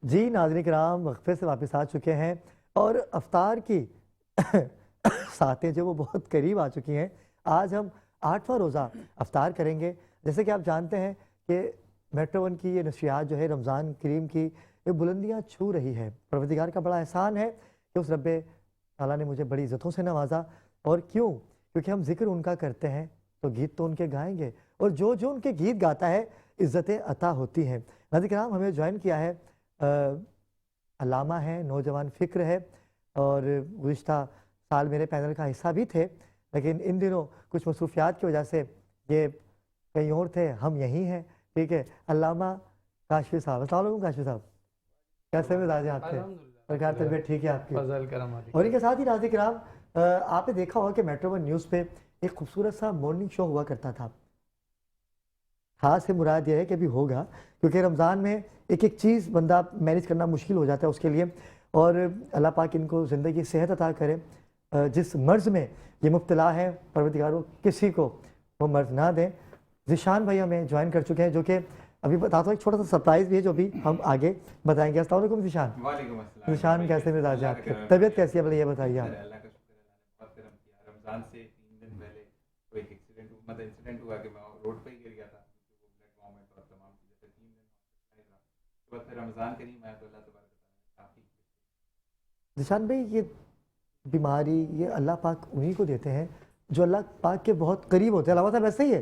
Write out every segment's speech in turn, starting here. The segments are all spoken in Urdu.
جی ناظرین کرام وقفے سے واپس آ چکے ہیں اور افطار کی ساعتیں جو وہ بہت قریب آ چکی ہیں۔ آج ہم 8واں روزہ افطار کریں گے۔ جیسے کہ آپ جانتے ہیں کہ میٹرو ون کی یہ نشریات جو ہے رمضان کریم کی یہ بلندیاں چھو رہی ہے۔ پروردگار کا بڑا احسان ہے کہ اس رب تعالیٰ نے مجھے بڑی عزتوں سے نوازا۔ اور کیوں؟ کیونکہ ہم ذکر ان کا کرتے ہیں تو گیت تو ان کے گائیں گے، اور جو ان کے گیت گاتا ہے عزتیں عطا ہوتی ہیں۔ ناظرین کرام ہمیں جوائن کیا ہے علامہ ہیں، نوجوان فکر ہے، اور گزشتہ سال میرے پینل کا حصہ بھی تھے، لیکن ان دنوں کچھ مصروفیات کی وجہ سے یہ کہیں اور تھے، ہم یہیں ہیں۔ ٹھیک ہے، علامہ کاشفی صاحب، السلام علیکم کاشفی صاحب، کیسے مزاج ہیں آپ کے؟ سرکار طبیعت ٹھیک ہے آپ کی؟ اور ان کے ساتھ ہی ناظرین کرام آپ نے دیکھا ہوگا کہ میٹرو ون نیوز پہ ایک خوبصورت سا مارننگ شو ہوا کرتا تھا۔ خاص سے مراد یہ ہے کہ ابھی ہوگا، کیونکہ رمضان میں ایک ایک چیز بندہ مینیج کرنا مشکل ہو جاتا ہے اس کے لیے، اور اللہ پاک ان کو زندگی صحت عطا کرے۔ جس مرض میں یہ مبتلا ہے پروردگار کسی کو وہ مرض نہ دیں۔ ذیشان بھائی ہمیں جوائن کر چکے ہیں، جو کہ ابھی بتاتا ہوں ایک چھوٹا سا سرپرائز بھی ہے جو بھی ہم آگے بتائیں گے۔ السلام علیکم ذیشان۔ وعلیکم السلام۔ ذیشان کیسے مزاج ہے آپ کے؟ طبیعت کیسی ہے یہ بتائیے آپ۔ اللہ کا شکر ہے، اللہ نے بہت کرم کیا۔ رمضان سے 3 دن پہلے کوئی انسیڈنٹ ہوا کہ میں روڈ پہ ہی گر گیا تھا، وہ بلڈ وامٹ اور تمام چیزیں سے 3 دن اس وقت رمضان کریم آیا تو اللہ تبارک و تعالیٰ کافی۔ ذیشان بھائی یہ بیماری یہ اللہ پاک انہی کو دیتے ہیں جو اللہ پاک کے بہت قریب ہوتے ہیں۔ علامہ صاحب ایسا ہی ہے،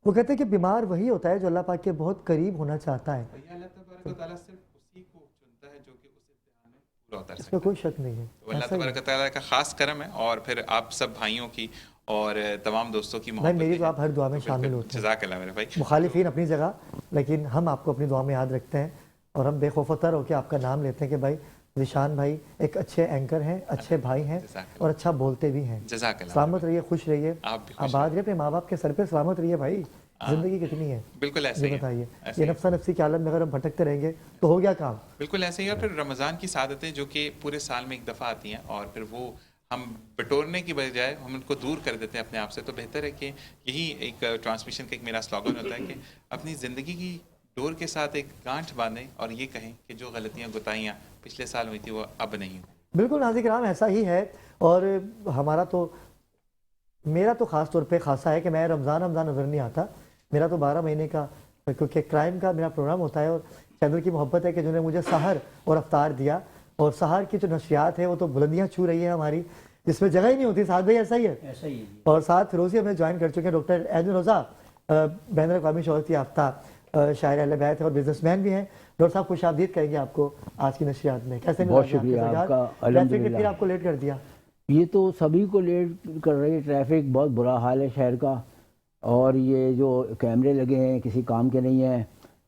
وہ کہتے ہیں کہ بیمار وہی ہوتا ہے جو اللہ پاک کے بہت قریب ہونا چاہتا ہے۔ اللہ تبارک و تعالیٰ صرف اسی کو چنتا ہے جو کہ اس امتحان میں پورا اتر اس سکتا میں کوئی شک نہیں ہے، تو اللہ تبارک و تعالیٰ کا خاص کرم ہے، اور پھر آپ سب بھائیوں کی اور تمام دوستوں کی بھائی محبت میری بھی تو ہے۔ آپ ہر دعا میں شامل ہوتے ہیں۔ جزاک اللہ میرے بھائی۔ مخالفین اپنی جگہ، لیکن ہم آپ کو اپنی دعا میں یاد رکھتے ہیں، اور ہم بے خوف و تر ہو کے آپ کا نام لیتے ہیں کہ بھائی ذیشان بھائی ایک اچھے اینکر ہیں، اچھے بھائی ہیں، اور اچھا بولتے بھی ہیں۔ جزاک اللہ۔ سلامت رہیے، خوش رہیے، آپ بھی خوش آباد رہیے، اپنے ماں باپ کے سر پہ سلامت رہیے بھائی۔ زندگی کتنی ہے، بالکل ایسے یہ ہی بتائیے۔ ایسے یہ ہی نفسا نفسی کے عالم میں اگر ہم بھٹکتے رہیں گے تو ہو گیا کام۔ بالکل ایسے ہی۔ اور پھر رمضان کی سعادتیں جو کہ پورے سال میں ایک دفعہ آتی ہیں، اور پھر وہ ہم بٹورنے کی بجائے ہم ان کو دور کر دیتے ہیں اپنے آپ سے، تو بہتر ہے کہ یہی ایک ٹرانسمیشن کا ایک میرا سلوگن ہوتا ہے کہ اپنی زندگی کی ڈور کے ساتھ ایک گانٹھ باندھیں اور یہ کہیں کہ جو غلطیاں گتائیاں پچھلے سال ہوئی تھی وہ اب نہیں ہوں۔ بالکل ناظرین کرام ایسا ہی ہے، اور ہمارا تو میرا تو خاص طور پہ خاصا ہے کہ میں رمضان نظر نہیں آتا۔ میرا تو 12 مہینے کا، کیونکہ کرائم کا میرا پروگرام ہوتا ہے، اور چینل کی محبت ہے کہ جنہوں نے مجھے سحر اور افطار دیا، اور سحر کی جو نشریات ہے وہ تو بلندیاں چھو رہی ہے ہماری، جس میں جگہ ہی نہیں ہوتی۔ ساتھ بھائی ایسا ہی ہے؟ ایسا ہی ہے۔ اور ساتھ فیروزی ہمیں جوائن کر چکے ہیں، ڈاکٹر عید رضا، بین الاقوامی شہرت یافتہ شاعر اہل بیت اور بزنس مین بھی ہیں۔ ڈاکٹر صاحب خوش آمدید کہیں گے آپ کو آج کی نشریات میں، کیسے؟ بہت شکریہ آپ کا، الحمدللہ۔ پھر آپ کو لیٹ کر دیا؟ یہ تو سبھی کو لیٹ کر رہی ہے، ٹریفک بہت برا حال ہے شہر کا، اور یہ جو کیمرے لگے ہیں کسی کام کے نہیں ہیں،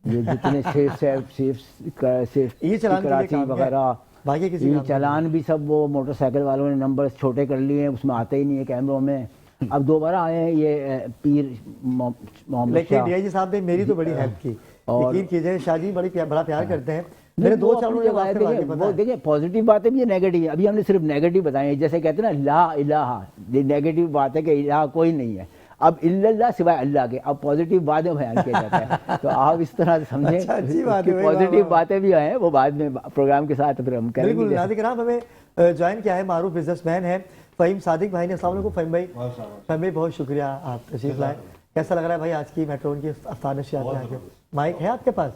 یہ جتنے سیف کراچی وغیرہ، یہ چالان بھی سب وہ موٹر سائیکل والوں نے نمبر چھوٹے کر لیے ہیں، اس میں آتے ہی نہیں ہے کیمروں میں۔ اب دوبارہ آئے ہیں یہ پیر محمد لیکن شاہ، ڈی آئی جی صاحب نے میری تو بڑی ہیلپ کی، یقین کیجئے شاہ جی بڑا پیار کرتے ہیں میرے دو وہ دیکھیں پازیٹیو باتیں بھی ہے، نیگیٹو ہے۔ ابھی ہم نے صرف نیگیٹو بتائے ہیں، جیسے کہتے ہیں نا لا الہ، یہ نیگیٹو بات ہے کہ الہ کوئی نہیں ہے، اب الا اللہ سوائے اللہ کے، اب پازیٹیو باتیں بیان کیا جاتا ہے۔ تو آپ اس طرح سے سمجھیں کہ پازیٹیو باتیں بھی ہیں، وہ بعد میں پروگرام کے ساتھ پھر ہم کریں گے۔ بالکل ناظرین کرام ہمیں جوائن کیا ہے معروف بزنس مین ہے فہیم صادق بھائی نے۔ السلام علیکم فہیم بھائی۔ فہیم بھائی بہت شکریہ آپ تشریف لائے۔ کیسا لگ رہا ہے بھائی آج کی میٹرو ون کی افطار نشریات میں آ کے؟ مائک ہے آپ کے پاس؟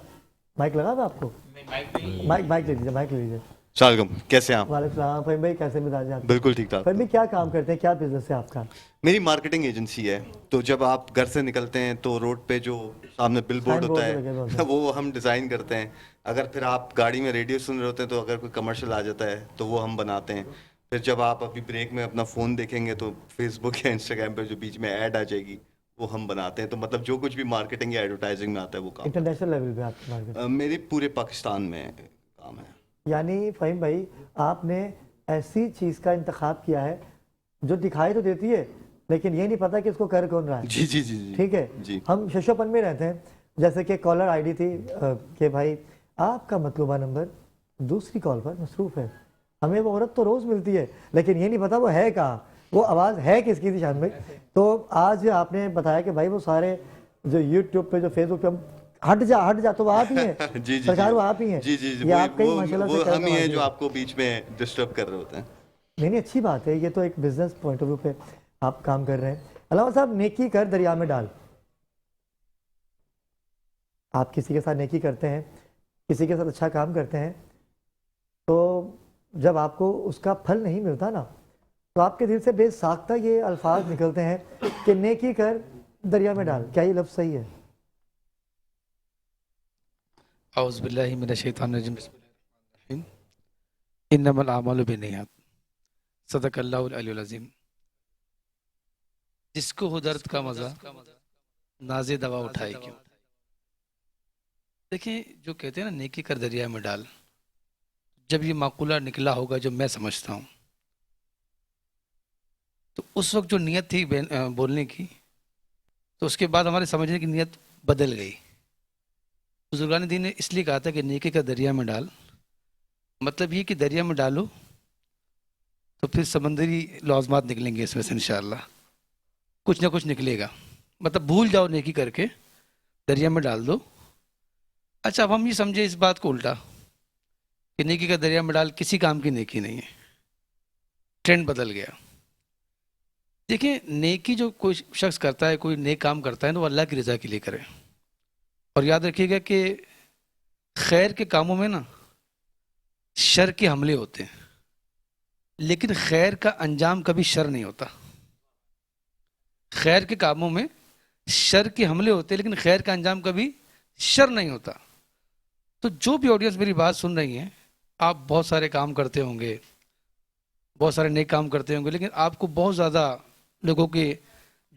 مائک لگا تھا آپ کو؟ مائک لے لیجیے، مائک لے لیجیے۔ السلام علیکم، کیسے ہیں آپ؟ وعلیکم السلام فہیم بھائی، کیسے مزاج ہیں آپ؟ بالکل ٹھیک ٹھاک۔ فہیم بھائی کیا کام کرتے ہیں، کیا بزنس ہے آپ کا؟ میری مارکیٹنگ ایجنسی ہے، تو جب آپ گھر سے نکلتے ہیں تو روڈ پہ جو سامنے بل بورڈ ہوتا ہے وہ ہم ڈیزائن کرتے ہیں۔ اگر پھر آپ گاڑی میں ریڈیو سن رہے ہوتے ہیں تو اگر کوئی کمرشل آ جاتا ہے تو وہ ہم بناتے ہیں۔ پھر جب آپ ابھی بریک میں اپنا فون دیکھیں گے تو فیس بک یا انسٹاگرام پہ جو بیچ میں ایڈ آ جائے گی وہ ہم بناتے ہیں۔ تو مطلب جو کچھ بھی مارکیٹنگ یا ایڈورٹائزنگ میں آتا ہے وہ کام انٹرنیشنل لیول پہ آپ کی مارکیٹ؟ میری پورے پاکستان میں کام ہے۔ یعنی فہیم بھائی آپ نے ایسی چیز کا انتخاب کیا ہے جو دکھائی تو دیتی ہے لیکن یہ نہیں پتا کہ اس کو کر کون رہا ہے۔ جی جی جی جی ٹھیک ہے، ہم ششوپن میں رہتے ہیں، جیسے کہ کالر آئی ڈی تھی کہ بھائی آپ کا مطلوبہ نمبر دوسری کال پر مصروف ہے۔ ہمیں وہ عورت تو روز ملتی ہے لیکن یہ نہیں پتا وہ ہے کہاں، وہ آواز ہے کس کی تھی شان بھائی۔ تو آج آپ نے بتایا کہ بھائی وہ سارے جو یوٹیوب پہ جو فیس بک پہ ہم ہٹ جا تو وہ آپ ہی ہیں جی جی سرکار، وہ آپ ہی ہیں. جی جی جی یہ آپ کا ہی ماشاءاللہ سے وہ کرم ہم ہی ہیں نوازی جو ہے. آپ کو بیچ میں ڈسٹرب کر رہے ہوتے ہیں. نہیں اچھی بات ہے، یہ تو ایک بزنس پوائنٹ آف ویو پہ آپ کام کر رہے ہیں. علامہ صاحب، نیکی کر دریا میں ڈال. آپ کسی کے ساتھ نیکی کرتے ہیں، کسی کے ساتھ اچھا کام کرتے ہیں، تو جب آپ کو اس کا پھل نہیں ملتا نا، تو آپ کے دل سے بے ساختہ یہ الفاظ نکلتے ہیں کہ نیکی کر دریا میں ڈال. کیا یہ لفظ صحیح ہے؟ اعوذ باللہ من الشیطان الرجیم، بسم اللہ الرحمن الرحیم. انما الاعمال بالنیات. صدق اللہ العلی العظیم. جس کو ہو درد کا مزہ نازے دوا اٹھائے کیوں. دیکھیں، جو کہتے ہیں نا نیکی کر دریا میں ڈال، جب یہ معقولہ نکلا ہوگا جو میں سمجھتا ہوں، تو اس وقت جو نیت تھی بولنے کی، تو اس کے بعد ہمارے سمجھنے کی نیت بدل گئی. بزرگان دین نے اس لیے کہا تھا کہ نیکی کا دریا میں ڈال، مطلب یہ کہ دریا میں ڈالو تو پھر سمندری لازمات نکلیں گے اس میں سے انشاءاللہ، کچھ نہ کچھ نکلے گا. مطلب بھول جاؤ نیکی کر کے، دریا میں ڈال دو. اچھا، اب ہم یہ سمجھے اس بات کو الٹا کہ نیکی کا دریا میں ڈال کسی کام کی نیکی نہیں ہے، ٹرینڈ بدل گیا. دیکھیں، نیکی جو کوئی شخص کرتا ہے، کوئی نیک کام کرتا ہے تو وہ اللہ کی رضا کے لیے کرے. اور یاد رکھیے گا کہ خیر کے کاموں میں نا شر کے حملے ہوتے ہیں، لیکن خیر کا انجام کبھی شر نہیں ہوتا. خیر کے کاموں میں شر کے حملے ہوتے ہیں لیکن خیر کا انجام کبھی شر نہیں ہوتا. تو جو بھی آڈینس میری بات سن رہی ہیں، آپ بہت سارے کام کرتے ہوں گے، بہت سارے نیک کام کرتے ہوں گے، لیکن آپ کو بہت زیادہ لوگوں کے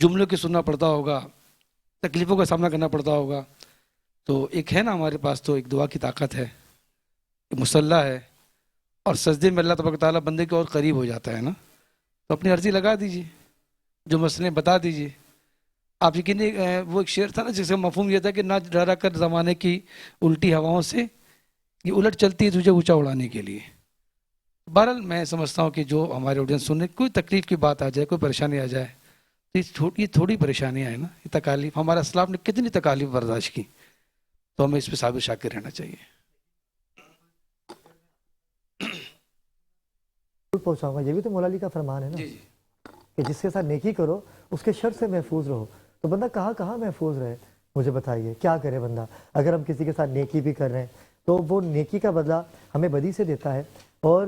جملوں کی سننا پڑتا ہوگا، تکلیفوں کا سامنا کرنا پڑتا ہوگا. تو ایک ہے نا ہمارے پاس تو ایک دعا کی طاقت ہے، ایک مسلح ہے، اور سجدے میں اللہ تبارک تعالیٰ بندے کے اور قریب ہو جاتا ہے نا. تو اپنی عرضی لگا دیجیے، جو مسئلے بتا دیجیے. آپ یقینی وہ ایک شعر تھا نا جس کا مفہوم یہ تھا کہ نہ ڈرا کر زمانے کی الٹی ہواؤں سے، یہ الٹ چلتی ہے تجھے اونچا اڑانے کے لیے. بہرحال میں سمجھتا ہوں کہ جو ہمارے آڈینس سننے کوئی تکلیف کی بات آ جائے، کوئی پریشانی آ جائے، تو یہ تھوڑی پریشانیاں ہیں نا، یہ تکالیف، ہمارے اسلاف نے کتنی تکالیف برداشت کی، تو ہمیں اس پہ صابر شاکر رہنا چاہیے. پہنچاؤں گا، یہ بھی تو مولا علی کا فرمان ہے نا جی جی کہ جس کے ساتھ نیکی کرو اس کے شر سے محفوظ رہو. تو بندہ کہاں محفوظ رہے؟ مجھے بتائیے کیا کرے بندہ. اگر ہم کسی کے ساتھ نیکی بھی کر رہے ہیں تو وہ نیکی کا بدلہ ہمیں بدی سے دیتا ہے. اور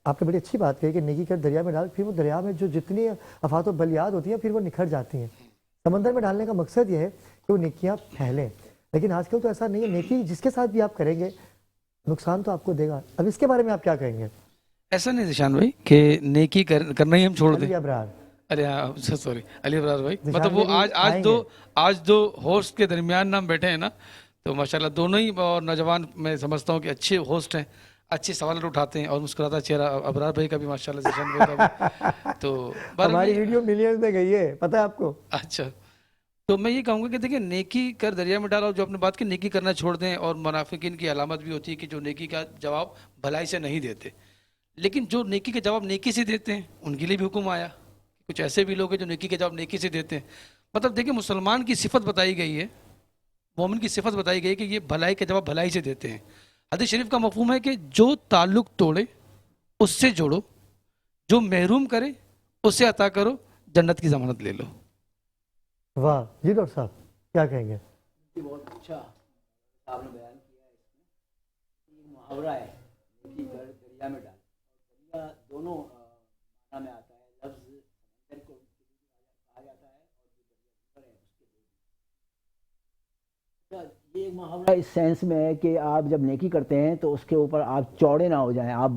آپ نے بڑی اچھی بات کہی کہ نیکی کر دریا میں ڈال، پھر وہ دریا میں جو جتنی افات و بلیات ہوتی ہیں پھر وہ نکھر جاتی ہیں. سمندر میں ڈالنے کا مقصد یہ ہے کہ وہ نیکیاں پھیلیں، لیکن آج کل تو ایسا نہیں ہے. نیکی جس کے ساتھ بھی آپ کریں گے نقصان تو آپ کو دے گا. اب اس کے بارے میں آپ کیا کہیں گے؟ ایسا نہیں ذیشان بھائی کہ نیکی کرنا ہی ہم چھوڑ دیں. علی ابرار، ارے ہاں سوری علی ابرار بھائی، ذیشان مطلب وہ بھی آئیں گے. آج دو ہوسٹ کے درمیان نا ہم بیٹھے ہیں نا، تو ماشاءاللہ دونوں ہی اور نوجوان میں سمجھتا ہوں کہ اچھے ہوسٹ ہیں، اچھے سوالات اٹھاتے ہیں، اور مسکراتا چہرہ ابرار بھائی کا بھی ماشاءاللہ، ذیشان بھائی کا بھی. تو ہماری ویڈیو ملینز میں گئی ہے، پتہ ہے آپ کو. اچھا، تو میں یہ کہوں گا کہ دیکھیں، نیکی کر دریا میں ڈالا، جو اپنے بات کی نیکی کرنا چھوڑ دیں. اور منافقین کی علامت بھی ہوتی ہے کہ جو نیکی کا جواب بھلائی سے نہیں دیتے، لیکن جو نیکی کا جواب نیکی سے دیتے ہیں ان کے لیے بھی حکم آیا. کچھ ایسے بھی لوگ ہیں جو نیکی کا جواب نیکی سے دیتے ہیں. مطلب دیکھیں، مسلمان کی صفت بتائی گئی ہے، مومن کی صفت بتائی گئی کہ یہ بھلائی کا جواب بھلائی سے دیتے ہیں. حدیث شریف کا مفہوم ہے کہ جو تعلق توڑے اس سے جوڑو، جو محروم کرے اس سے عطا کرو، جنت کی ضمانت لے لو. واہ جی ڈاکٹر صاحب کیا کہیں گے؟ بہت اچھا آپ نے بیان کیا ہے. اس میں یہ محاورہ ہے نیکی کر دریا میں ڈال. دریا دونوں معنی میں آتا ہے. لفظ سمندر کو کہا جاتا ہے اور جو دریا ہے اس کے دو. یہ محاورہ اس سینس میں ہے کہ آپ جب نیکی کرتے ہیں تو اس کے اوپر آپ چوڑے نہ ہو جائیں. آپ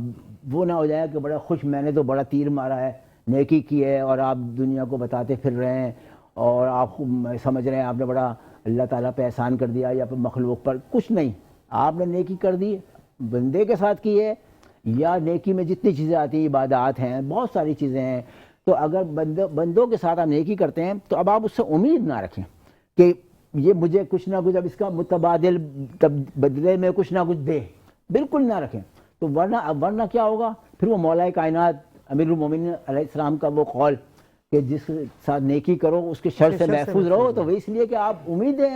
وہ نہ ہو جائیں کہ بڑا خوش میں نے تو بڑا تیر مارا ہے، نیکی کی ہے، اور آپ دنیا کو بتاتے پھر رہے ہیں اور آپ سمجھ رہے ہیں آپ نے بڑا اللہ تعالیٰ پہ احسان کر دیا یا پھر مخلوق پر. کچھ نہیں، آپ نے نیکی کر دی، بندے کے ساتھ کی ہے. یا نیکی میں جتنی چیزیں آتی ہیں، عبادات ہیں، بہت ساری چیزیں ہیں. تو اگر بندوں کے ساتھ آپ نیکی کرتے ہیں تو اب آپ اس سے امید نہ رکھیں کہ یہ مجھے کچھ نہ کچھ اب اس کا متبادل بدلے میں کچھ نہ کچھ دے. بالکل نہ رکھیں. تو ورنہ کیا ہوگا؟ پھر وہ مولا کائنات امیر المومنین علیہ السلام کا وہ قول کہ جس کے ساتھ نیکی کرو اس کے شر سے محفوظ رہو. تو وہ اس لیے کہ آپ امیدیں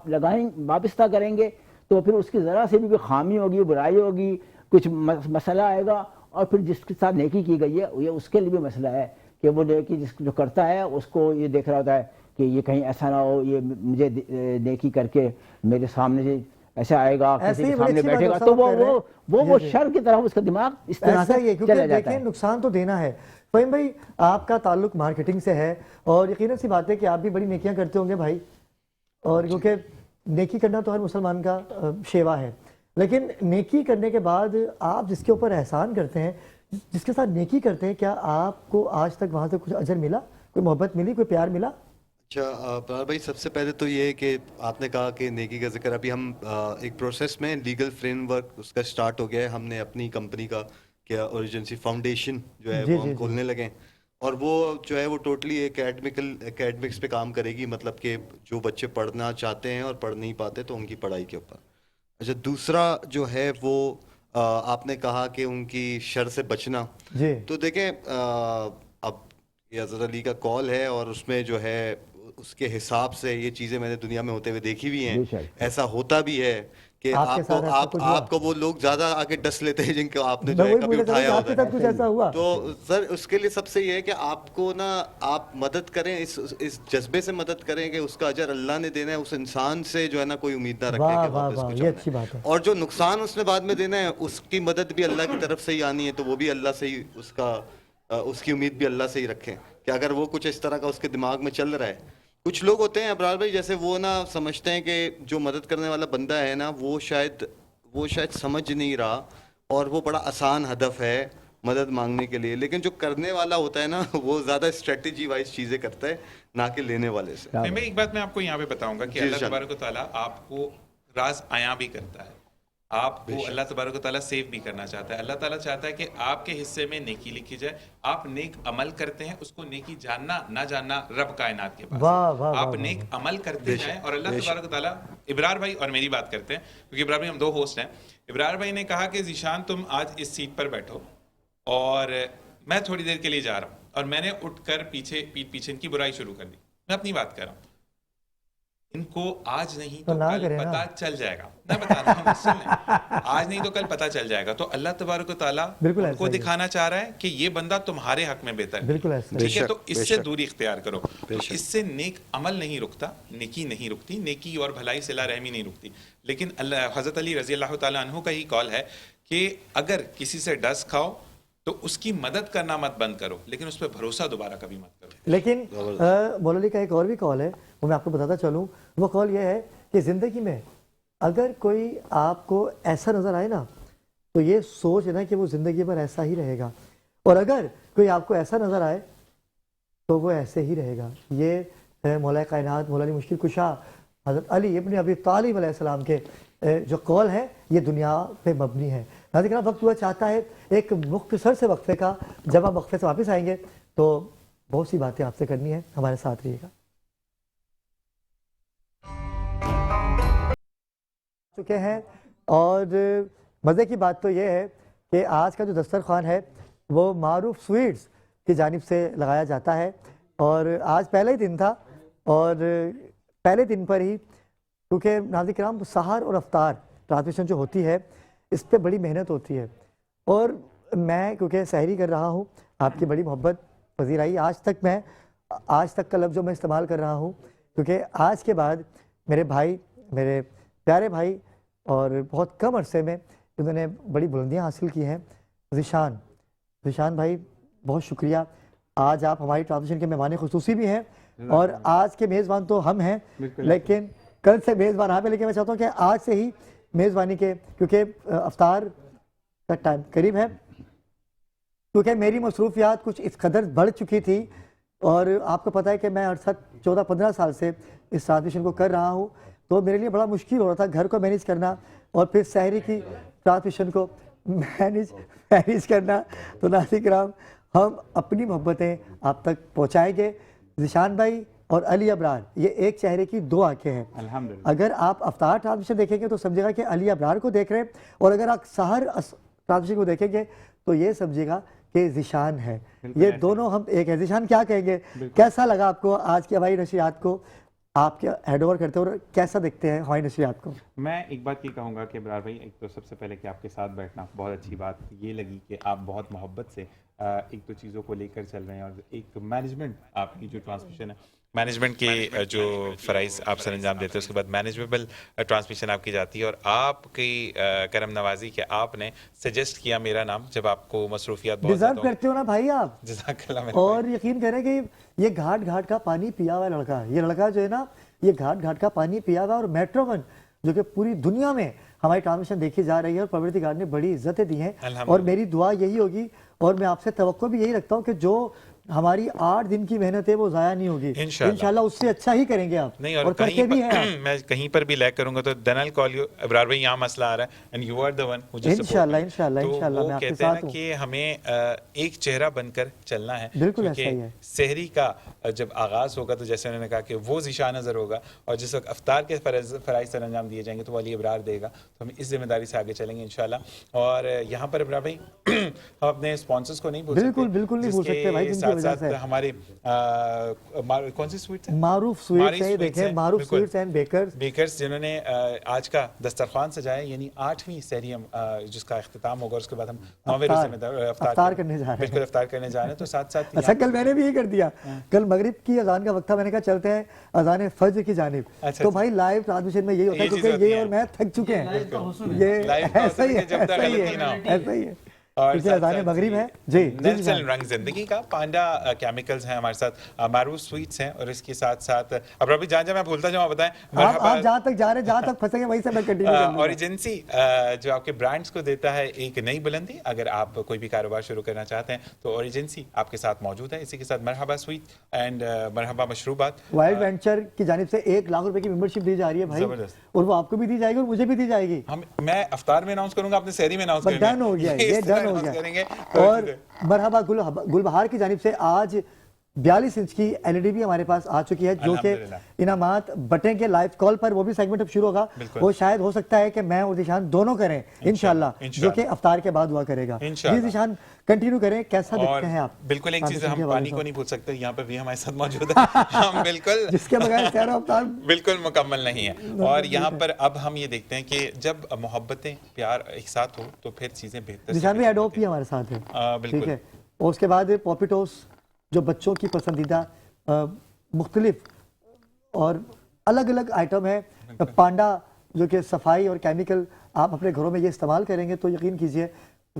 لگائیں وابستہ کریں گے تو پھر اس کی ذرا سے بھی کوئی خامی ہوگی, برائی ہوگی, کچھ مسئلہ آئے گا, اور پھر جس کے ساتھ نیکی کی گئی ہے یہ اس کے لیے بھی مسئلہ ہے کہ وہ نیکی جو کرتا ہے اس کو یہ دیکھ رہا ہوتا ہے کہ یہ کہیں ایسا نہ ہو یہ مجھے نیکی کر کے میرے سامنے سے ایسا آئے گا, کسی کے سامنے بیٹھے گا, تو وہ شر کی طرف اس کا دماغ اس طرح سے چلا جاتا ہے. نقصان تو دینا ہے. فہیم بھائی آپ کا تعلق مارکیٹنگ سے ہے اور یقیناً سی بات ہے کہ آپ بھی بڑی نیکیاں کرتے ہوں گے بھائی, اور کیونکہ نیکی کرنا تو ہر مسلمان کا شیوا ہے, لیکن نیکی کرنے کے بعد آپ جس کے اوپر احسان کرتے ہیں, جس کے ساتھ نیکی کرتے ہیں, کیا آپ کو آج تک وہاں سے کچھ اجر ملا, کوئی محبت ملی, کوئی پیار ملا؟ اچھا پرار بھائی, سب سے پہلے تو یہ ہے کہ آپ نے کہا کہ نیکی کا ذکر, ابھی ہم ایک پروسیس میں لیگل فریم ورک اس کا سٹارٹ ہو گیا ہے. ہم نے اپنی کمپنی کا کیا اوریجنسی فاؤنڈیشن جو ہے وہ ہم کھولنے لگے, اور وہ جو ہے وہ ٹوٹلی اکیڈمکس پہ کام کرے گی, مطلب کہ جو بچے پڑھنا چاہتے ہیں اور پڑھ نہیں پاتے تو ان کی پڑھائی کے اوپر. اچھا, دوسرا جو ہے وہ آپ نے کہا کہ ان کی شر سے بچنا, تو دیکھیں اب یہ حضرت علی کا کال ہے اور اس میں جو ہے اس کے حساب سے یہ چیزیں میں نے دنیا میں ہوتے ہوئے دیکھی بھی ہیں, ایسا ہوتا بھی ہے کہ آپ کو وہ لوگ زیادہ آگے ڈس لیتے ہیں جن کو آپ نے جو ہے کبھی اٹھایا ہوتا ہے. تو سر اس کے لیے سب سے یہ ہے کہ آپ کو نا آپ مدد کریں, اس جذبے سے مدد کریں کہ اس کا اجر اللہ نے دینا ہے, اس انسان سے جو ہے نا کوئی امید نہ رکھیں کہ واپس کچھ آنا ہے, اور جو نقصان اس نے بعد میں دینا ہے اس کی مدد بھی اللہ کی طرف سے ہی آنی ہے, تو وہ بھی اللہ سے ہی اس کی امید بھی اللہ سے ہی رکھیں کہ اگر وہ کچھ اس طرح کا اس کے دماغ میں چل رہا ہے. کچھ لوگ ہوتے ہیں ابرار بھائی, جیسے وہ نا سمجھتے ہیں کہ جو مدد کرنے والا بندہ ہے نا وہ شاید سمجھ نہیں رہا اور وہ بڑا آسان ہدف ہے مدد مانگنے کے لیے, لیکن جو کرنے والا ہوتا ہے نا وہ زیادہ اسٹریٹجی وائز چیزیں کرتا ہے نہ کہ لینے والے سے. میں ایک بات میں آپ کو یہاں پہ بتاؤں گا کہ اللہ تبارک و تعالیٰ آپ کو راز عیاں بھی کرتا ہے, آپ کو اللہ تبارک و تعالیٰ سیو بھی کرنا چاہتا ہے. اللہ تعالیٰ چاہتا ہے کہ آپ کے حصے میں نیکی لکھی جائے, آپ نیک عمل کرتے ہیں, اس کو نیکی جاننا نہ جاننا رب کائنات کے پاس, آپ نیک عمل کرتے ہیں. اور اللہ تبارک و تعالیٰ ابرار بھائی اور میری بات کرتے ہیں کیونکہ ابرار بھائی ہم دو ہوسٹ ہیں. ابرار بھائی نے کہا کہ ذیشان تم آج اس سیٹ پر بیٹھو اور میں تھوڑی دیر کے لیے جا رہا ہوں, اور میں نے اٹھ کر پیٹ پیچھے ان کی برائی شروع کر دی. میں اپنی بات کر رہا ہوں, ان کو آج نہیں تو کل پتہ چل جائے گا. میں بتا رہا ہوں آج نہیں تو کل پتہ چل جائے گا. تو اللہ تبارک و تعالیٰ ان کو دکھانا چاہ رہا ہے کہ یہ بندہ تمہارے حق میں بہتر ہے, ٹھیک ہے, تو اس سے دوری اختیار کرو. تو اس سے نیک عمل نہیں رکتا, نیکی نہیں رکتی, نیکی اور بھلائی صلہ رحمی نہیں رکتی. لیکن حضرت علی رضی اللہ تعالیٰ عنہ کا ہی کال ہے کہ اگر کسی سے ڈس کھاؤ تو اس کی مدد کرنا مت بند کرو, لیکن اس پہ بھروسہ دوبارہ کبھی مت کرو. لیکن مولا علی کا ایک اور بھی کال ہے, وہ میں آپ کو بتاتا چلوں. وہ کال یہ ہے کہ زندگی میں اگر کوئی آپ کو ایسا نظر آئے نا تو یہ سوچ لینا کہ وہ زندگی پر ایسا ہی رہے گا, اور اگر کوئی آپ کو ایسا نظر آئے تو وہ ایسے ہی رہے گا. یہ مولا کائنات مولا علی مشکل کشا حضرت علی ابن ابی طالب علیہ السلام کے جو قول ہے یہ دنیا پہ مبنی ہے. ناظرین کرام, وقت ہوا چاہتا ہے ایک مختصر سے وقفے کا. جب ہم وقفے سے واپس آئیں گے تو بہت سی باتیں آپ سے کرنی ہے, ہمارے ساتھ رہیے گا. چکے ہیں, اور مزے کی بات تو یہ ہے کہ آج کا جو دسترخوان ہے وہ معروف سویٹس کی جانب سے لگایا جاتا ہے, اور آج پہلا ہی دن تھا, اور پہلے دن پر ہی کیونکہ ناظرین کرام سحر اور افطار ٹرانسمیشن جو ہوتی ہے اس پہ بڑی محنت ہوتی ہے, اور میں کیونکہ سحری کر رہا ہوں, آپ کی بڑی محبت پذیر آئی. آج تک کا لفظ جو میں استعمال کر رہا ہوں کیونکہ آج کے بعد میرے بھائی, میرے پیارے بھائی, اور بہت کم عرصے میں انہوں نے بڑی بلندیاں حاصل کی ہیں. ذیشان بھائی بہت شکریہ. آج آپ ہماری ٹرانسمیشن کے مہمان خصوصی بھی ہیں, اور آج کے میزبان تو ہم ہیں, لیکن کل سے میزبان آپ ہیں. لیکن میں چاہتا ہوں کہ آج سے ہی میزبانی کے, کیونکہ افطار کا ٹائم قریب ہے, کیونکہ میری مصروفیات کچھ اس قدر بڑھ چکی تھی, اور آپ کو پتہ ہے کہ میں 14-15 سال سے اس ٹرانسمیشن کو کر رہا ہوں, تو میرے لیے بڑا مشکل ہو رہا تھا گھر کو مینیج کرنا اور پھر سحری کی ٹرانسمیشن کو مینیج کرنا. تو ناظرین کرام ہم اپنی محبتیں آپ تک پہنچائیں گے. ذیشان بھائی اور علی ابرار یہ ایک چہرے کی دو آنکھیں ہیں. اگر آپ افطار ٹرانسمیشن دیکھیں گے تو سمجھے گا کہ علی ابرار کو دیکھ رہے ہیں, اور اگر آپ سحر ٹرانسمیشن کو دیکھیں گے تو یہ سمجھے گا کہ ذیشان ہے، یہ دونوں ہم ایک ہے۔ ذیشان کیا کہیں گے، کیسا لگا آپ کو آج کی ہوائی نشریات کو آپ کے ہینڈ اوور کرتے اور کیسا دیکھتے ہیں ہوائی نشریات کو؟ میں ایک بات یہ کہوں گا کہ ابرار بھائی، ایک تو سب سے پہلے کہ آپ کے ساتھ بیٹھنا بہت اچھی بات یہ لگی کہ آپ بہت محبت سے ایک تو چیزوں کو لے کر چل رہے ہیں، اور ایک مینجمنٹ آپ کی جو ٹرانسمیشن ہے، مینجمنٹ کے جو فرائض آپ سر انجام دیتے ہیں، اس کے بعد مینیجیبل ٹرانسمیشن آپ کی جاتی ہے، اور آپ کی کرم نوازی کہ آپ نے سجیسٹ کیا میرا نام جب آپ کو مصروفیات بہت ڈیزرو کرتے ہو نا بھائی آپ، جزاک اللہ میرے اور یقین کریں کہ یہ گھاٹ گھاٹ کا پانی پیا ہوا لڑکا، یہ لڑکا جو ہے نا یہ گھاٹ گھاٹ کا پانی پیا ہوا، اور میٹرو ون جو کہ پوری دنیا میں ہماری ٹرانسمیشن دیکھی جا رہی ہے، اور پروردگار نے بڑی عزتیں دی ہیں، اور میری دعا یہی ہوگی اور میں آپ سے توقع بھی یہی رکھتا ہوں کہ جو ہماری 8 دن کی محنت ہے وہ ضائع نہیں ہوگی، انشاءاللہ اس سے اچھا ہی کریں گے آپ، نہیں، اور کرتے بھی ہیں آپ۔ میں کہیں پر بھی لیک کروں گا تو دین آئی کال یو ابرار بھائی، یہاں مسئلہ آ رہا ہے and you are the one who just انشاءاللہ انشاءاللہ انشاءاللہ میں آپ کے کہتے ہیں ساتھ نا ہوں، کہ ہمیں ایک چہرہ بن کر چلنا ہے، بالکل ایسا ہی ہے۔ سحری کا جب آغاز ہوگا تو جیسے انہوں نے کہا کہ وہ ذیشان نظر ہوگا، اور جس وقت افطار کے فرائض سر انجام دیے جائیں گے تو وہ علی ابرار دے گا، تو ہم اس ذمہ داری سے آگے چلیں گے انشاءاللہ۔ اور یہاں پر ابرار بھائی ہم اپنے اسپانسرز کو نہیں بھول سکتے، بالکل بالکل نہیں بھول سکتے بھائی، جن کی وجہ سے ہمارے کون سی سویٹ ہے، معروف سویٹس ہے، دیکھیں معروف سویٹس اینڈ بیکرز جنہوں نے آج کا دسترخوان سجایا، یعنی 8ویں سحری ہم جس کا اختتام ہوگا، اس کے بعد ہم 9ویں روزے میں افطار کرنے جا رہے ہیں، بالکل افطار کرنے جا رہے ہیں، تو ساتھ ساتھ اچھا کل میں نے بھی یہ کر دیا، کل مغرب کی اذان کا وقت تھا، میں نے کہا چلتے ہیں اذان فجر کی جانب، تو بھائی لائیو ٹرانسمیشن میں یہی ہوتا ہے کیونکہ یہ اور میں تھک چکے ہیں، یہ ایسا ہی ہے، ایسا ہی ہے، کیونکہ اذان مغرب ہے۔ جی نیلسن رنگ زندگی کا پانڈا کیمیکلز ہیں ہمارے ساتھ، معروف سویٹس ہیں، اور اس کے ساتھ ساتھ اب ربی جہاں جہاں میں بھولتا جاؤں بتائیں، آپ جہاں تک جا رہے ہیں، جہاں تک پھنسیں گے وہیں سے میں کنٹینیو کروں گا۔ اوریجنسی جو آپ کے برانڈز کو دیتا ہے ایک نئی بلندی، اگر آپ کوئی بھی کاروبار شروع کرنا چاہتے ہیں تو اوریجنسی آپ کے ساتھ موجود ہے، اسی کے ساتھ مرحبا سویٹ اینڈ مرحبا مشروبات، وائلڈ وینچر کی جانب سے 1 لاکھ روپے کی ممبرشپ دی جا رہی ہے بھائی، اور وہ آپ کو بھی دی جائے گی اور مجھے بھی دی جائے گی، میں افطار میں اناؤنس کروں گا، اپنے سحری میں اناؤنس کریں گے، ڈن ہو گیا یہ، ڈن ہو گیا۔ اور مرحبا گل بہار کی جانب سے آج 42 انچ کی LED بھی ہمارے پاس آ چکی ہے، جو کہ انعامات بٹیں کے لائیو کال پر، وہ بھی سیگمنٹ اب شروع ہوگا، وہ شاید ہو سکتا ہے کہ میں اور ذیشان دونوں کریں انشاءاللہ، جو کہ افطار کے بعد ہوا کرے گا۔ جی ذیشان کنٹینیو کریں، کیسا دیکھتے ہیں آپ؟ بالکل ایک چیز ہم پانی کو نہیں بھول سکتے، یہاں پہ بھی ہمارے ساتھ موجود ہے، ہم بالکل جس کے بغیر سحر و افطار بالکل مکمل نہیں ہے، اور یہاں پر اب ہم یہ دیکھتے ہیں کہ جب محبتیں پیار ایک ساتھ ہو تو پھر چیزیں بہتر، ذیشان بھی ایڈوپ بھی ہمارے ساتھ ہے، ٹھیک ہے، اور اس کے بعد پاپیٹوس جو بچوں کی پسندیدہ مختلف اور الگ الگ آئٹم ہے، پانڈا جو کہ صفائی اور کیمیکل آپ اپنے گھروں میں یہ استعمال کریں گے تو یقین کیجئے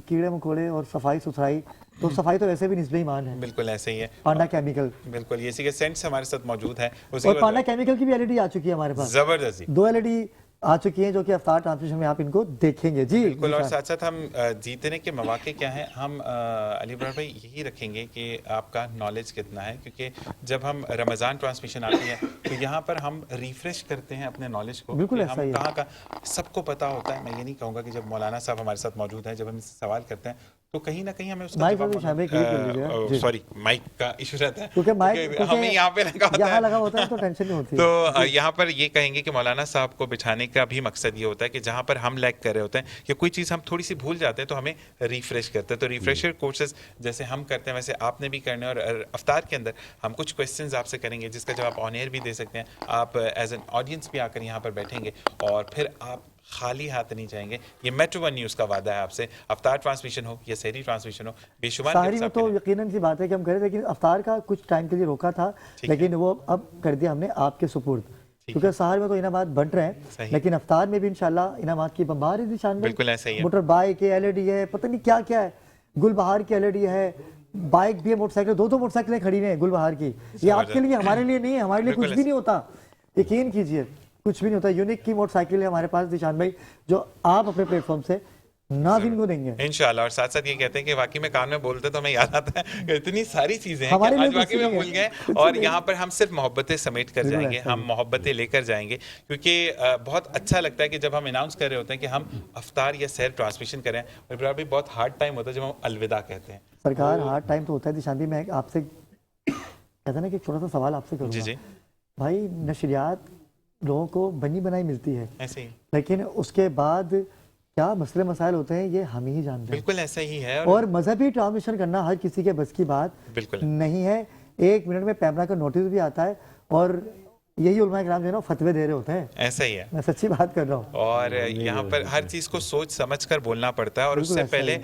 کیڑے مکوڑے اور صفائی ستھرائی، تو صفائی تو ویسے بھی نسبی ایمان ہے، بالکل ایسے ہی ہے، پانڈا کیمیکل، بالکل یہ اسی کے سینٹس ہمارے ساتھ موجود ہیں، اور پانڈا کیمیکل کی بھی LED آ چکی ہے ہمارے پاس، زبردست 2 LED آ چکی ہیں جو کہ افطار ٹرانسمیشن میں آپ ان کو دیکھیں گے۔ جی بالکل، اور ساتھ ساتھ ہم جیتنے کے مواقع کیا ہیں، ہم علی ابرار بھائی یہی رکھیں گے کہ آپ کا نالج کتنا ہے، کیونکہ جب ہم رمضان ٹرانسمیشن آتی ہے تو یہاں پر ہم ریفریش کرتے ہیں اپنے نالج کو، بالکل کہ ایسا ہم ہی ہے، کہاں کا سب کو پتہ ہوتا ہے۔ میں یہ نہیں کہوں گا کہ جب مولانا صاحب ہمارے ساتھ موجود ہیں، جب ہم سے سوال کرتے ہیں تو کہیں نہ کہیں ہمیں اس کا جواب، سوری مائک کا ایشو رہتا ہے کیونکہ ہمیں یہاں پہ لگا ہوتا ہے، تو ٹینشن نہیں ہوتی، تو یہاں پر یہ کہیں گے کہ مولانا صاحب کو بٹھانے کا بھی مقصد یہ ہوتا ہے کہ جہاں پر ہم لیک کر رہے ہوتے ہیں یا کوئی چیز ہم تھوڑی سی بھول جاتے ہیں تو ہمیں ریفریش کرتے ہیں، تو ریفریشر کورسز جیسے ہم کرتے ہیں ویسے آپ نے بھی کرنے، اور افطار کے اندر ہم کچھ کویسچنز آپ سے کریں گے جس کا جواب آن ایئر بھی دے سکتے ہیں، آپ ایز این آڈینس بھی آ کر یہاں پر بیٹھیں گے، اور پھر آپ خالی ہاتھ نہیں جائیں گے۔ یہ میٹرو ون نیوز کا وعدہ ہے آپ سے، افطار ٹرانسمیشن ہو یا سحری ٹرانسمیشن ہو، بے شمار سحری میں تو یقیناً سی بات ہے کہ ہم کریں، لیکن افطار کا کچھ ٹائم کے لیے روکا تھا، لیکن وہ اب کر دیا ہم نے آپ کے سپرد، کیونکہ سحر میں تو انعامات بنٹ رہے ہیں، لیکن افطار میں بھی انشاءاللہ انعامات کی بمبار ہے ذیشان میں، بالکل ایسا ہی ہے، موٹر بائک کی LED ہے، پتہ نہیں کیا کیا ہے، گل بہار کی LED ہے، بائک بھی ہے، موٹر سائیکل، 2 موٹر سائیکلیں کھڑی ہیں گل بہار کی، یہ آپ کے لیے ہمارے لیے نہیں ہے، ہمارے لیے کچھ بھی نہیں ہوتا، یقین کیجئے کچھ بھی نہیں ہوتا۔ یونیک کی موٹر سائیکل ہے ہمارے پاس ذیشان بھائی، جو آپ اپنے پلیٹ فارم سے ناظرین کو دیں گے انشاءاللہ، اور ساتھ ساتھ یہ کہتے ہیں کہ واقعی میں کان میں بولتے تو ہمیں یاد آتا ہے اتنی ساری چیزیں ہیں کہ آج واقعی میں بھول گئے، اور یہاں پر ہم صرف محبتیں سمیٹ کر جائیں گے، ہم محبتیں لے کر جائیں گے، کیونکہ بہت اچھا لگتا ہے کہ جب ہم اناؤنس کر رہے ہوتے ہیں کہ ہم افطار یا سحر ٹرانسمیشن کریں، اور ابرار بھی بہت ہارڈ ٹائم ہوتا ہے جب ہم الوداع کہتے ہیں۔ سرکار ہارڈ ٹائم تو ہوتا ہے ذیشان بھائی، میں آپ سے کہتا نا کہ چھوٹا سا سوال آپ سے کروں گا بھائی، نشریات لوگوں کو بنی بنائی ملتی ہے، ایسے ہی، لیکن اس کے بعد کیا مسئلے مسائل ہوتے ہیں یہ ہم ہی جانتے ہیں، بالکل ایسا ہی ہے اور مذہبی ٹرانسمیشن کرنا ہر کسی کے بس کی بات بالکل نہیں ہے. 1 منٹ میں پیمرا کا نوٹس بھی آتا ہے اور یہی علماء کرام جو ہے نا فتوے دے رہے ہوتے ہیں. ایسا ہی ہے. میں سچی بات کر رہا ہوں. اور یہاں پر ہر چیز کو سوچ سمجھ کر بولنا پڑتا ہے. اور اس سے پہلے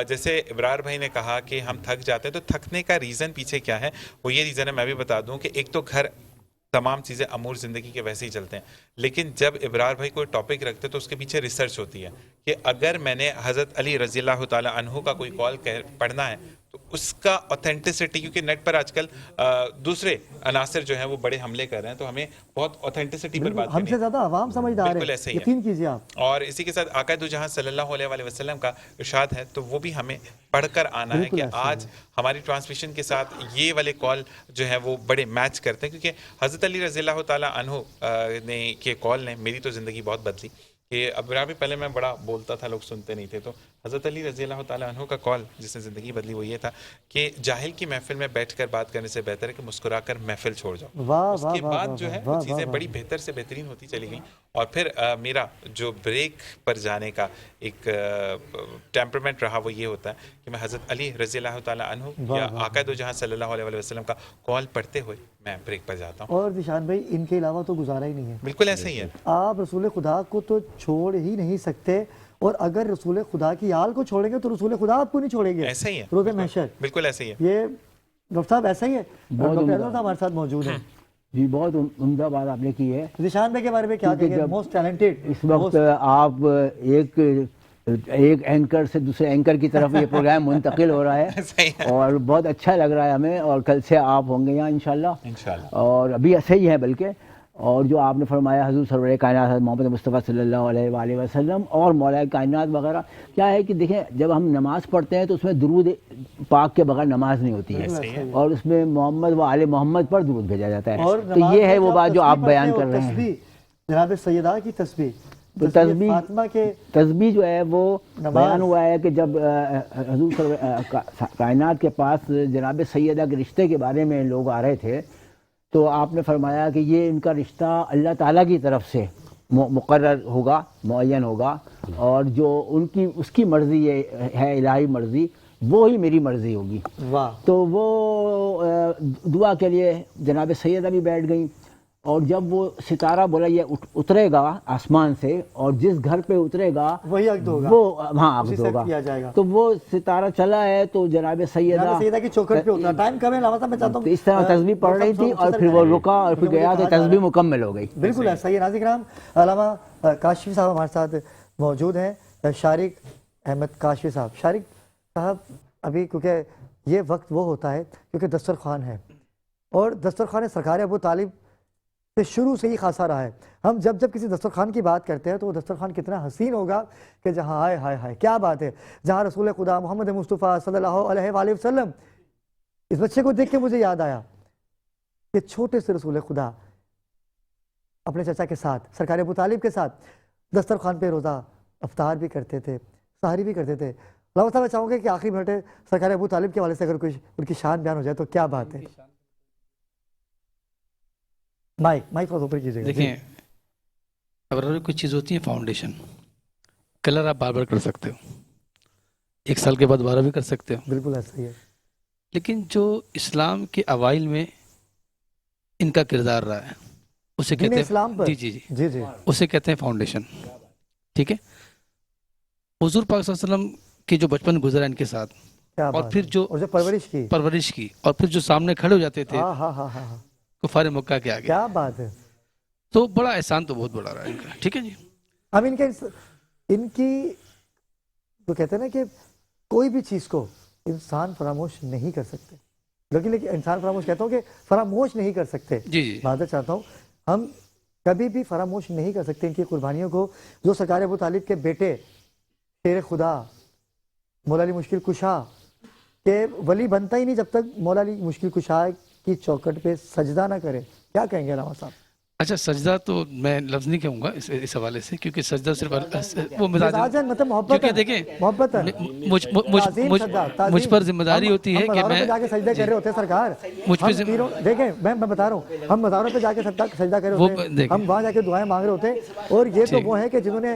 جیسے ابرار بھائی نے کہا کہ ہم تھک جاتے ہیں، تو تھکنے کا ریزن پیچھے کیا ہے وہ یہ ریزن ہے میں بھی بتا دوں کہ ایک تو گھر تمام چیزیں امور زندگی کے ویسے ہی چلتے ہیں، لیکن جب ابرار بھائی کوئی ٹاپک رکھتے تو اس کے پیچھے ریسرچ ہوتی ہے کہ اگر میں نے حضرت علی رضی اللہ تعالیٰ عنہ کا کوئی کال پڑھنا ہے تو اس کا اوتھینٹسٹی، کیونکہ نیٹ پر آج کل دوسرے عناصر جو ہیں وہ بڑے حملے کر رہے ہیں، تو ہمیں بہت اوتھینٹسٹی پر بات ہم کرنی سے ہے. زیادہ عوام سمجھدار بالکل ہے، ایسا ہی ہے. یقین کیجیے آپ. اور اسی کے ساتھ آقا دو جہاں صلی اللہ علیہ وآلہ وسلم کا ارشاد ہے تو وہ بھی ہمیں پڑھ کر آنا ہے کہ آج ہماری ٹرانسمیشن کے ساتھ یہ والے کال جو ہے وہ بڑے میچ کرتے ہیں. کیونکہ حضرت علی رضی اللہ تعالیٰ عنہ نے کے کال نے میری تو زندگی بہت بدلی. کہ ابرار بھی پہلے میں بڑا بولتا تھا، لوگ سنتے نہیں تھے، تو حضرت علی رضی اللہ تعالیٰ عنہ کا کال جس نے زندگی بدلی وہ یہ تھا کہ جاہل کی محفل میں بیٹھ کر بات کرنے سے بہتر ہے کہ مسکرا کر محفل چھوڑ جاؤ. اس کے بعد جو ہے وہ چیزیں بڑی بہتر سے بہترین ہوتی چلی گئیں. اور پھر میرا جو بریک پر جانے کا ایک ٹیمپرمنٹ رہا وہ یہ ہوتا ہے کہ میں حضرت علی رضی اللہ تعالیٰ عنہ یا آقا دو جہاں صلی اللہ علیہ وسلم کا کال پڑھتے ہوئے میں بریک پر جاتا ہوں. اور ذیشان بھائی ان کے علاوہ تو گزارا ہی نہیں ہے. بالکل ایسا ہی ہے. آپ رسول خدا کو تو چھوڑ ہی نہیں سکتے، اور اگر رسول خدا کی آل کو چھوڑیں گے تو رسول خدا آپ کو نہیں چھوڑیں گے. ایسا ہی ہے. روز محشر بالکل ایسا ہی ہے. یہ ڈاکٹر صاحب ایسا ہی ہے. ڈاکٹر احمد صاحب ہمارے ساتھ موجود ہیں. جی بہت عمدہ بات آپ نے کی ہے. ذیشان بھائی کے بارے میں کیا کہیں گے؟ Most talented. اس وقت آپ ایک اینکر سے دوسرے اینکر کی طرف یہ پروگرام منتقل ہو رہا ہے اور بہت اچھا لگ رہا ہے ہمیں. اور کل سے آپ ہوں گے یہاں انشاءاللہ. اور ابھی ایسے ہی ہے بلکہ. اور جو آپ نے فرمایا حضور سرور کائنات محمد مصطفیٰ صلی اللہ علیہ وآلہ وسلم اور مولا کائنات وغیرہ، کیا ہے کہ دیکھیں جب ہم نماز پڑھتے ہیں تو اس میں درود پاک کے بغیر نماز نہیں ہوتی ہے، اور اس میں محمد و آل محمد پر درود بھیجا جاتا ہے. تو یہ ہے وہ بات جو آپ بیان کر رہے ہیں. جناب سیدہ کی تسبیح، تو تسبیح جو ہے وہ بیان ہوا ہے کہ جب حضور کائنات کے پاس جناب سیدہ کے رشتے کے بارے میں لوگ آ رہے تھے تو آپ نے فرمایا کہ یہ ان کا رشتہ اللہ تعالیٰ کی طرف سے مقرر ہوگا، معین ہوگا، اور جو اس کی مرضی ہے الہی مرضی، وہی میری مرضی ہوگی. تو وہ دعا کے لیے جناب سیدہ بھی بیٹھ گئیں. اور جب وہ ستارہ بولا یہ اترے گا آسمان سے اور جس گھر پہ اترے گا وہی عقد ہوگا، وہ عقد ہوگا. تو وہ ستارہ چلا ہے تو جناب سیدہ کی چوکھٹ پہ ہوتا. ٹائم کم ہے علامہ صاحب، میں چاہتا ہوں اس طرح تسبیح پڑھ رہی تھی اور پھر وہ رکا اور پھر گیا تو تسبیح مکمل ہو گئی. بالکل ایسا ہی. ناظرین کرام، علامہ کاشفی صاحب ہمارے ساتھ موجود ہیں. شارق احمد کاشفی صاحب. شارق صاحب ابھی کیونکہ یہ وقت وہ ہوتا ہے کیونکہ دسترخوان ہے، اور دسترخوان سرکار ابو طالب سے شروع سے ہی خاصا رہا ہے. ہم جب کسی دسترخوان کی بات کرتے ہیں تو وہ دسترخوان کتنا حسین ہوگا کہ جہاں ہائے ہائے ہائے کیا بات ہے، جہاں رسول خدا محمد مصطفیٰ صلی اللہ علیہ وآلہ وسلم. اس بچے کو دیکھ کے مجھے یاد آیا کہ چھوٹے سے رسول خدا اپنے چچا کے ساتھ سرکار ابو طالب کے ساتھ دسترخوان پہ روزہ افطار بھی کرتے تھے، سحری بھی کرتے تھے. علامہ صاحب میں چاہوں گا کہ آخری منٹ سرکار ابو طالب کے حوالے سے اگر کوئی ان کی شان بیان ہو جائے تو کیا بات ہے. مائک اوپر کیجیے. دیکھیں ابرار کچھ چیز ہوتی ہے فاؤنڈیشن، کلر آپ بار بار کر سکتے ہو، 1 سال کے بعد دوبارہ بھی کر سکتے ہو. بالکل ایسا ہی ہے. لیکن جو اسلام کے اوائل میں ان کا کردار رہا ہے اسے کہتے ہیں اسلام پر جی اسے کہتے ہیں فاؤنڈیشن. ٹھیک ہے. حضور پاک صلی اللہ علیہ وسلم کے جو بچپن گزرا ان کے ساتھ، اور پھر جو پرورش کی اور پھر جو سامنے کھڑے ہو جاتے تھے کفار مکہ کے آگے، کیا بات ہے. تو بڑا احسان تو بہت بڑا رہا ہے ان کا. ٹھیک ہے جی. اب ان کی تو کہتے ہیں نا کہ کوئی بھی چیز کو انسان فراموش نہیں کر سکتے، لیکن انسان فراموش کہتا ہوں کہ فراموش نہیں کر سکتے. جی معذرت چاہتا ہوں، ہم کبھی بھی فراموش نہیں کر سکتے ان کی قربانیوں کو، جو سرکار ابو طالب کے بیٹے شیر خدا مولا علی مشکل کشا کہ ولی بنتا ہی نہیں جب تک مولا علی مشکل کشا کی چوکٹ پہ سجدہ نہ کرے. کیا کہیں گے علامہ صاحب؟ اچھا سجدہ تو میں لفظ نہیں کہوں گا اس حوالے سے، کیونکہ سجدہ صرف وہ مزاجن مطلب محبت ہے. دیکھیں محبت ہے، مجھ پر ذمہ داری ہوتی ہے کہ میں جا کے سجدے کر رہے ہوتے سرکار. دیکھیں میں بتا رہا ہوں، ہم مزاروں پہ جا کے سجدہ کر رہے ہوتے ہیں، ہم وہاں جا کے دعائیں مانگ رہے ہوتے ہیں. اور یہ تو وہ ہے کہ جنہوں نے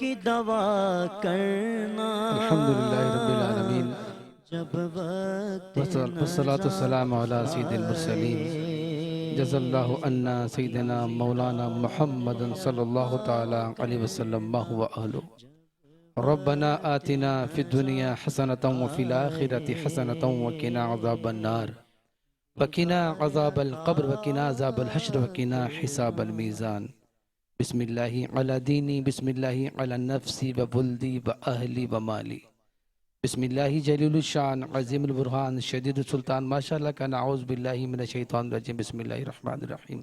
کی دوا کرنا الحمدللہ رب العالمین جب وقت والصلاة والسلام علی سید المرسلین جزا اللہ عنا سیدنا مولانا محمد صلی اللہ تعالی علیہ وسلم ما هو اہلو ربنا آتنا فی الدنیا حسنة وفی الآخرة حسنة وقنا عذاب النار وقنا عذاب القبر وقنا عذاب الحشر وقنا حساب المیزان بسم اللہ علی دینی بسم اللہ علی نفسی وولدی واہلی ومالی بسم اللہ جلیل الشان عظیم البرہان شدید السلطان ماشاءاللہ کا نعوذ باللہ من الشیطان الرجیم بسم اللہ الرحمن الرحیم۔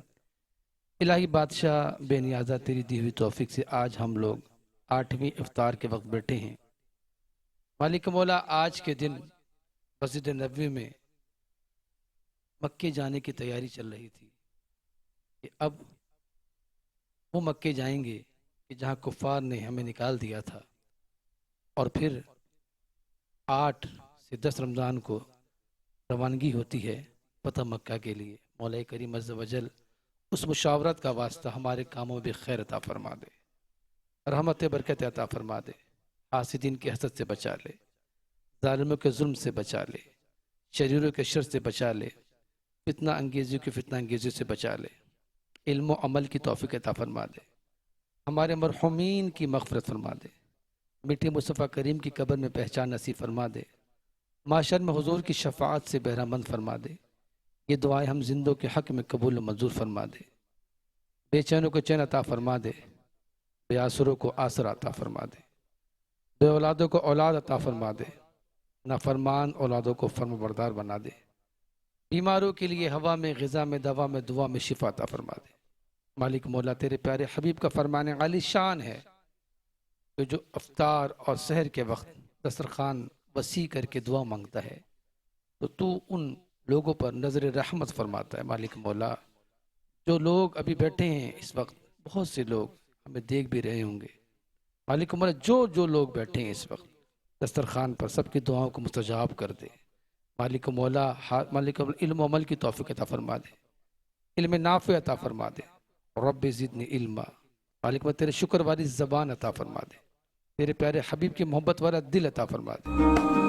الہی بادشاہ بے نیازہ تیری دی ہوئی توفیق سے آج ہم لوگ 8ویں افطار کے وقت بیٹھے ہیں۔ مالک مولا آج کے دن مسجد نبوی میں مکے جانے کی تیاری چل رہی تھی کہ اب وہ مکے جائیں گے کہ جہاں کفار نے ہمیں نکال دیا تھا، اور پھر 8 سے 10 رمضان کو روانگی ہوتی ہے فتح مکہ کے لیے۔ مولا کریم عز و جل اس مشاورت کا واسطہ ہمارے کاموں میں بھی خیر عطا فرما دے، رحمت برکت عطا فرما دے، حاسدین کی حسد سے بچا لے، ظالموں کے ظلم سے بچا لے، شریروں کے شر سے بچا لے، فتنہ انگیزیوں کی فتنہ انگیزیوں سے بچا لے، علم و عمل کی توفیق عطا فرما دے، ہمارے مرحومین کی مغفرت فرما دے، میٹھے مصطفیٰ کریم کی قبر میں پہچان نصیب فرما دے، معاشر میں حضور کی شفاعت سے بہرہ مند فرما دے۔ یہ دعائیں ہم زندوں کے حق میں قبول و منظور فرما دے، بے چینوں کو چین عطا فرما دے، بے آسروں کو آسر عطا فرما دے، بے اولادوں کو اولاد عطا فرما دے، نافرمان اولادوں کو فرما بردار بنا دے، بیماروں کے لیے ہوا میں غذا میں دوا میں دعا میں شفا عطا فرما دے۔ مالک مولا تیرے پیارے حبیب کا فرمان عالی شان ہے کہ جو افطار اور سحر کے وقت دسترخوان وسیع کر کے دعا مانگتا ہے تو ان لوگوں پر نظر رحمت فرماتا ہے۔ مالک مولا جو لوگ ابھی بیٹھے ہیں اس وقت، بہت سے لوگ ہمیں دیکھ بھی رہے ہوں گے، مالک مولا جو لوگ بیٹھے ہیں اس وقت دسترخوان پر، سب کی دعاؤں کو مستجاب کر دے۔ مالک مولا مالک علم و عمل کی توفیق عطا فرما دے، علم نافع عطا فرما دے، رب زدنی علما۔ مالک مولا تیرے شکر والی زبان عطا فرما دے، تیرے پیارے حبیب کی محبت والا دل عطا فرما دے۔